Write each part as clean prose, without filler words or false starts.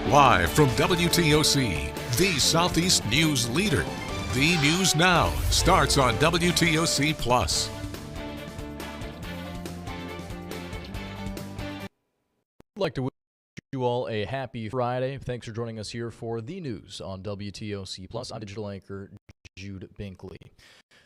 Live from WTOC, the Southeast News leader. The News Now starts on WTOC Plus. I'd like to wish you all a happy Friday. Thanks for joining us here for the news on WTOC Plus. I'm digital anchor Jude Binkley.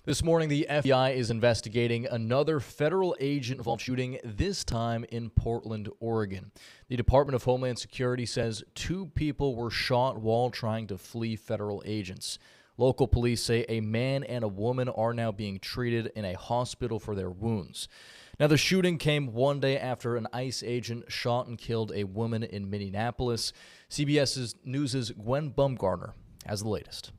This morning, the FBI is investigating another federal agent-involved shooting, this time in Portland, Oregon. The Department of Homeland Security says 2 people were shot while trying to flee federal agents. Local police say a man and a woman are now being treated in a hospital for their wounds. Now, the shooting came one day after an ICE agent shot and killed a woman in Minneapolis. CBS News' Gwen Bumgarner has the latest.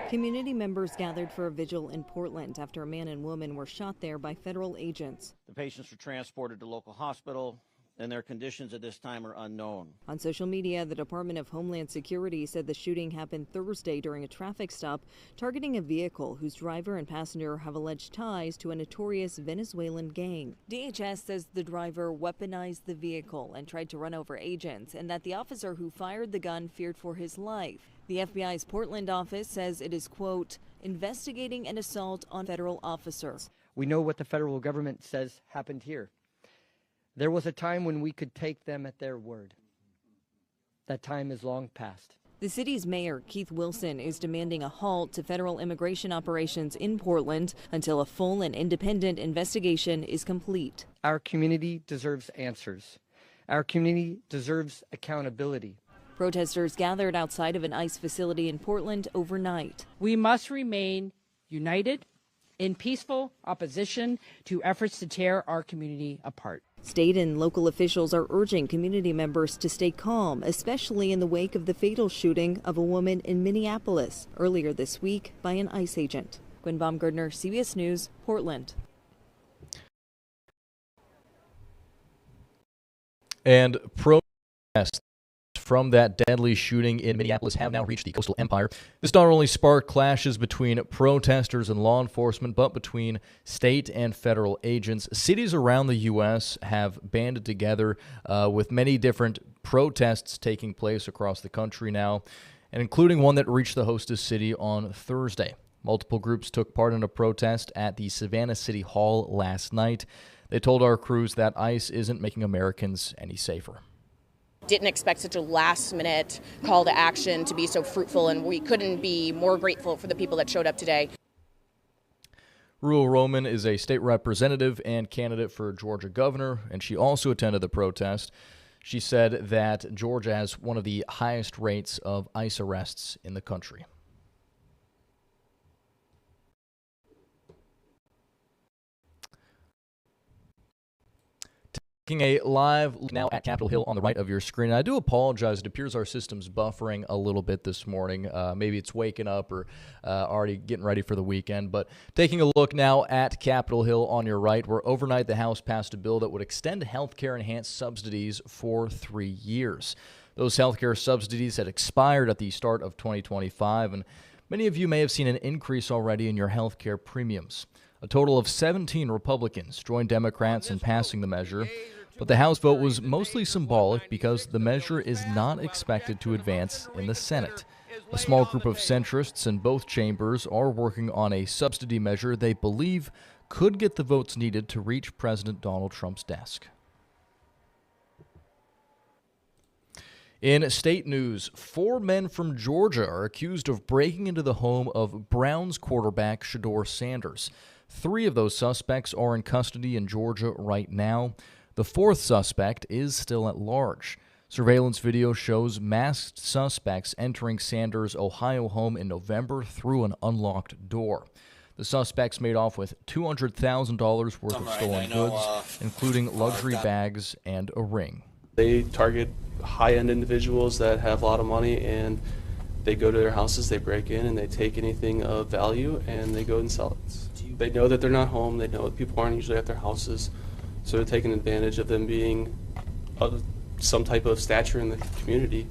Community members gathered for a vigil in Portland after a man and woman were shot there by federal agents. The patients were transported to local hospital, and their conditions at this time are unknown. On social media, the Department of Homeland Security said the shooting happened Thursday during a traffic stop targeting a vehicle whose driver and passenger have alleged ties to a notorious Venezuelan gang. DHS says the driver weaponized the vehicle and tried to run over agents, and that the officer who fired the gun feared for his life. The FBI's Portland office says it is, quote, investigating an assault on federal officers. We know what the federal government says happened here. There was a time when we could take them at their word. That time is long past. The city's mayor, Keith Wilson, is demanding a halt to federal immigration operations in Portland until a full and independent investigation is complete. Our community deserves answers. Our community deserves accountability. Protesters gathered outside of an ICE facility in Portland overnight. We must remain united in peaceful opposition to efforts to tear our community apart. State and local officials are urging community members to stay calm, especially in the wake of the fatal shooting of a woman in Minneapolis earlier this week by an ICE agent. Gwen Baumgartner, CBS News, Portland. And protests from that deadly shooting in Minneapolis have now reached the coastal empire. This not only sparked clashes between protesters and law enforcement, but between state and federal agents. Cities around the U.S. have banded together with many different protests taking place across the country now, and including one that reached the hostess city on Thursday. Multiple groups took part in a protest at the Savannah City Hall last night. They told our crews that ICE isn't making Americans any safer. Didn't expect such a last-minute call to action to be so fruitful, and we couldn't be more grateful for the people that showed up today. Ruel Roman is a state representative and candidate for Georgia governor, and she also attended the protest. She said that Georgia has one of the highest rates of ICE arrests in the country. Taking a live look now at Capitol Hill on the right of your screen. And I do apologize. It appears our system's buffering a little bit this morning. Maybe it's waking up or already getting ready for the weekend. But taking a look now at Capitol Hill on your right, where overnight the House passed a bill that would extend health care enhanced subsidies for 3 years. Those health care subsidies had expired at the start of 2025, and many of you may have seen an increase already in your health care premiums. A total of 17 Republicans joined Democrats in passing the measure. But the House vote was mostly symbolic because the measure is not expected to advance in the Senate. A small group of centrists in both chambers are working on a subsidy measure they believe could get the votes needed to reach President Donald Trump's desk. In state news, 4 men from Georgia are accused of breaking into the home of Browns quarterback Shedeur Sanders. 3 of those suspects are in custody in Georgia right now. The 4th suspect is still at large. Surveillance video shows masked suspects entering Sanders' Ohio home in November through an unlocked door. The suspects made off with $200,000 worth of stolen goods, including luxury bags and a ring. They target high-end individuals that have a lot of money, and they go to their houses, they break in, and they take anything of value, and they go and sell it. They know that they're not home. They know that people aren't usually at their houses. So they're taking advantage of them being of some type of stature in the community.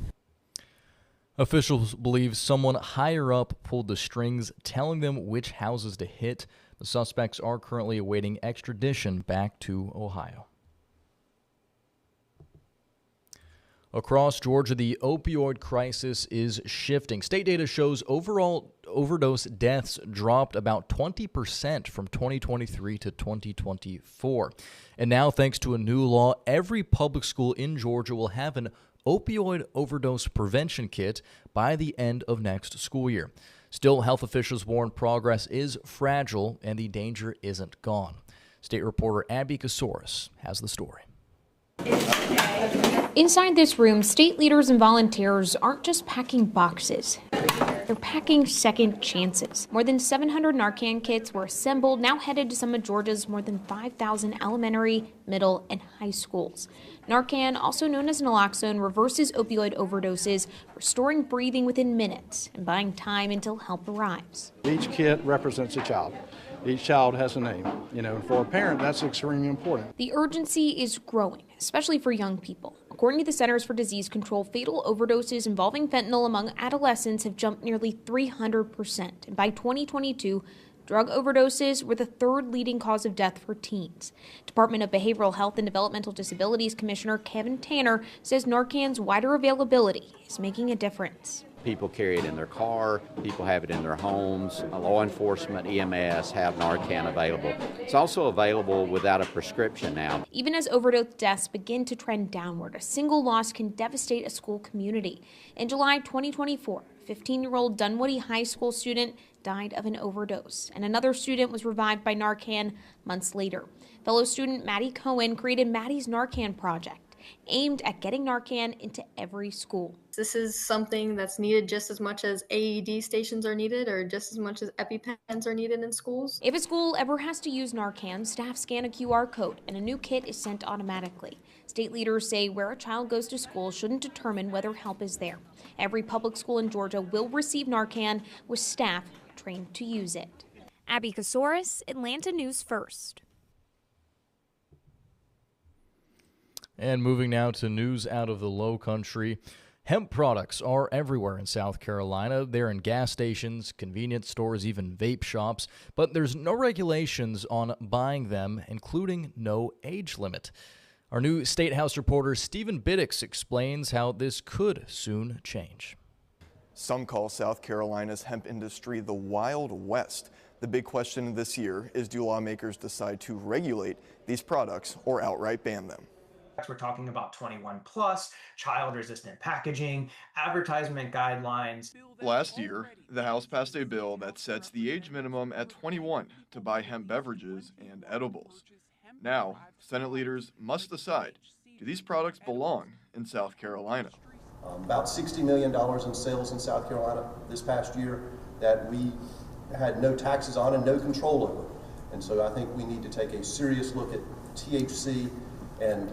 Officials believe someone higher up pulled the strings, telling them which houses to hit. The suspects are currently awaiting extradition back to Ohio. Across Georgia, the opioid crisis is shifting. State data shows overall overdose deaths dropped about 20% from 2023 to 2024. And now, thanks to a new law, every public school in Georgia will have an opioid overdose prevention kit by the end of next school year. Still, health officials warn progress is fragile and the danger isn't gone. State reporter Abby Kasoris has the story. Inside this room, state leaders and volunteers aren't just packing boxes. They're packing second chances. More than 700 Narcan kits were assembled, now headed to some of Georgia's more than 5,000 elementary, middle, and high schools. Narcan, also known as naloxone, reverses opioid overdoses, restoring breathing within minutes and buying time until help arrives. Each kit represents a child. Each child has a name. For a parent, that's extremely important. The urgency is growing, especially for young people. According to the Centers for Disease Control, fatal overdoses involving fentanyl among adolescents have jumped nearly 300%. And by 2022, drug overdoses were the third leading cause of death for teens. Department of Behavioral Health and Developmental Disabilities Commissioner Kevin Tanner says Narcan's wider availability is making a difference. People carry it in their car, people have it in their homes. Law enforcement, EMS have Narcan available. It's also available without a prescription now. Even as overdose deaths begin to trend downward, a single loss can devastate a school community. In July 2024, 15-year-old Dunwoody High School student died of an overdose, and another student was revived by Narcan months later. Fellow student Maddie Cohen created Maddie's Narcan Project, aimed at getting Narcan into every school. This is something that's needed just as much as AED stations are needed, or just as much as EpiPens are needed in schools. If a school ever has to use Narcan, staff scan a QR code and a new kit is sent automatically. State leaders say where a child goes to school shouldn't determine whether help is there. Every public school in Georgia will receive Narcan with staff trained to use it. Abby Kasoris, Atlanta News First. And moving now to news out of the Low Country. Hemp products are everywhere in South Carolina. They're in gas stations, convenience stores, even vape shops. But there's no regulations on buying them, including no age limit. Our new State House reporter Stephen Biddix explains how this could soon change. Some call South Carolina's hemp industry the Wild West. The big question this year is, do lawmakers decide to regulate these products or outright ban them? We're talking about 21 plus, child resistant packaging, advertisement guidelines. Last year, the House passed a bill that sets the age minimum at 21 to buy hemp beverages and edibles. Now, Senate leaders must decide, do these products belong in South Carolina? About $60 million in sales in South Carolina this past year that we had no taxes on and no control over. And so I think we need to take a serious look at THC and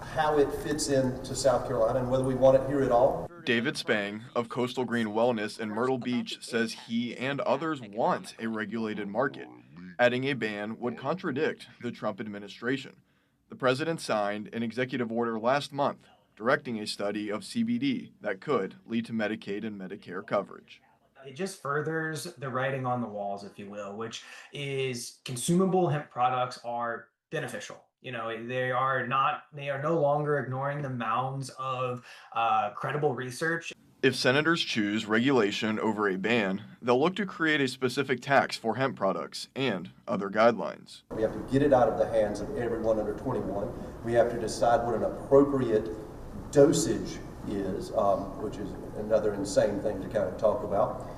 how it fits into South Carolina and whether we want it here at all. David Spang of Coastal Green Wellness in Myrtle Beach says he and others want a regulated market. Adding a ban would contradict the Trump administration. The president signed an executive order last month directing a study of CBD that could lead to Medicaid and Medicare coverage. It just furthers the writing on the walls, if you will, which is consumable hemp products are beneficial. They are no longer ignoring the mounds of credible research. If senators choose regulation over a ban, they'll look to create a specific tax for hemp products and other guidelines. We have to get it out of the hands of everyone under 21. We have to decide what an appropriate dosage is, which is another insane thing to kind of talk about,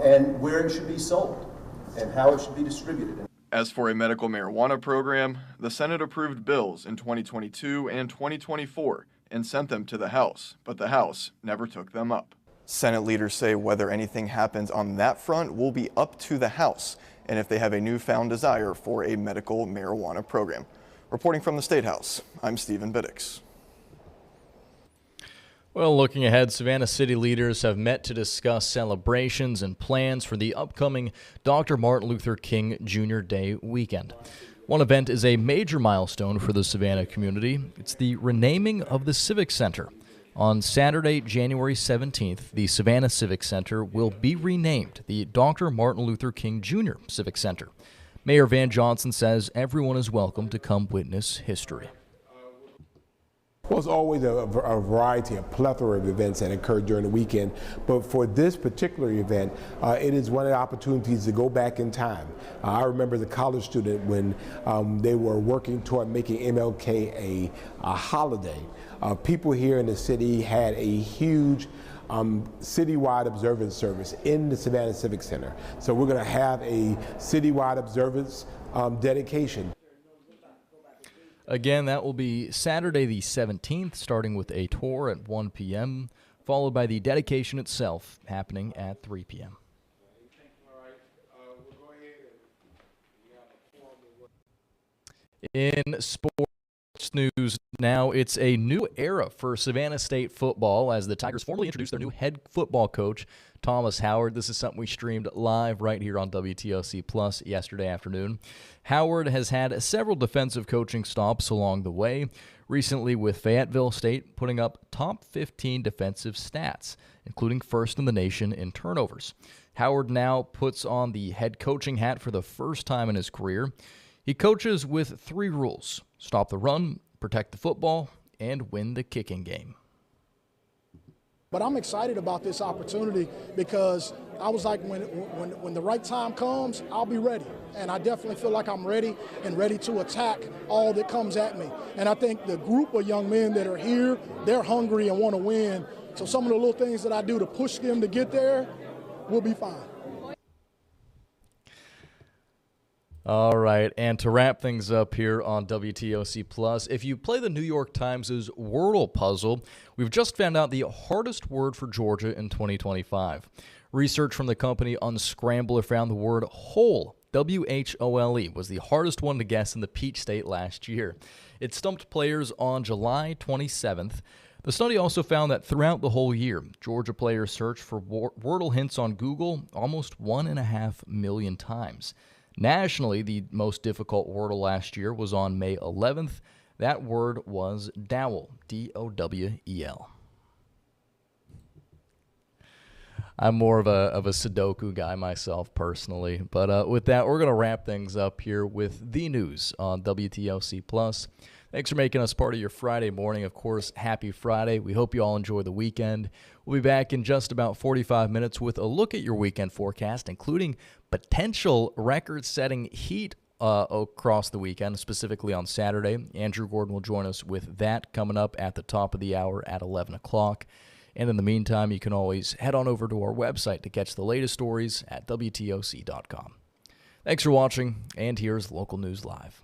and where it should be sold and how it should be distributed. As for a medical marijuana program, the Senate approved bills in 2022 and 2024 and sent them to the House, but the House never took them up. Senate leaders say whether anything happens on that front will be up to the House, and if they have a newfound desire for a medical marijuana program. Reporting from the State House, I'm Stephen Biddix. Well, looking ahead, Savannah City leaders have met to discuss celebrations and plans for the upcoming Dr. Martin Luther King Jr. Day weekend. One event is a major milestone for the Savannah community. It's the renaming of the Civic Center. On Saturday, January 17th, the Savannah Civic Center will be renamed the Dr. Martin Luther King Jr. Civic Center. Mayor Van Johnson says everyone is welcome to come witness history. Well, it's always a variety, a plethora of events that occur during the weekend. But for this particular event, it is one of the opportunities to go back in time. I remember as a college student when they were working toward making MLK a holiday. People here in the city had a huge citywide observance service in the Savannah Civic Center. So we're going to have a citywide observance dedication. Again, that will be Saturday the 17th, starting with a tour at 1 p.m., followed by the dedication itself happening at 3 p.m. In sports news now, it's a new era for Savannah State football as the Tigers formally introduced their new head football coach, Thomas Howard. This is something we streamed live right here on WTOC Plus yesterday afternoon. Howard has had several defensive coaching stops along the way, recently with Fayetteville State putting up top 15 defensive stats, including first in the nation in turnovers. Howard now puts on the head coaching hat for the first time in his career. He coaches with 3 rules: stop the run, protect the football, and win the kicking game. But I'm excited about this opportunity because I was like, when the right time comes, I'll be ready. And I definitely feel like I'm ready and ready to attack all that comes at me. And I think the group of young men that are here, they're hungry and want to win. So some of the little things that I do to push them to get there will be fine. All right, and to wrap things up here on WTOC Plus, if you play the New York Times' Wordle puzzle, we've just found out the hardest word for Georgia in 2025. Research from the company Unscrambler found the word whole, W-H-O-L-E, was the hardest one to guess in the Peach State last year. It stumped players on July 27th. The study also found that throughout the whole year, Georgia players searched for Wordle hints on Google almost 1.5 million times. Nationally, the most difficult Wordle last year was on May 11th. That word was dowel, D-O-W-E-L. I'm more of a Sudoku guy myself personally. But with that, we're going to wrap things up here with the news on WTOC Plus. Thanks for making us part of your Friday morning. Of course, happy Friday. We hope you all enjoy the weekend. We'll be back in just about 45 minutes with a look at your weekend forecast, including potential record-setting heat across the weekend, specifically on Saturday. Andrew Gordon will join us with that coming up at the top of the hour at 11 o'clock. And in the meantime, you can always head on over to our website to catch the latest stories at WTOC.com. Thanks for watching, and here's Local News Live.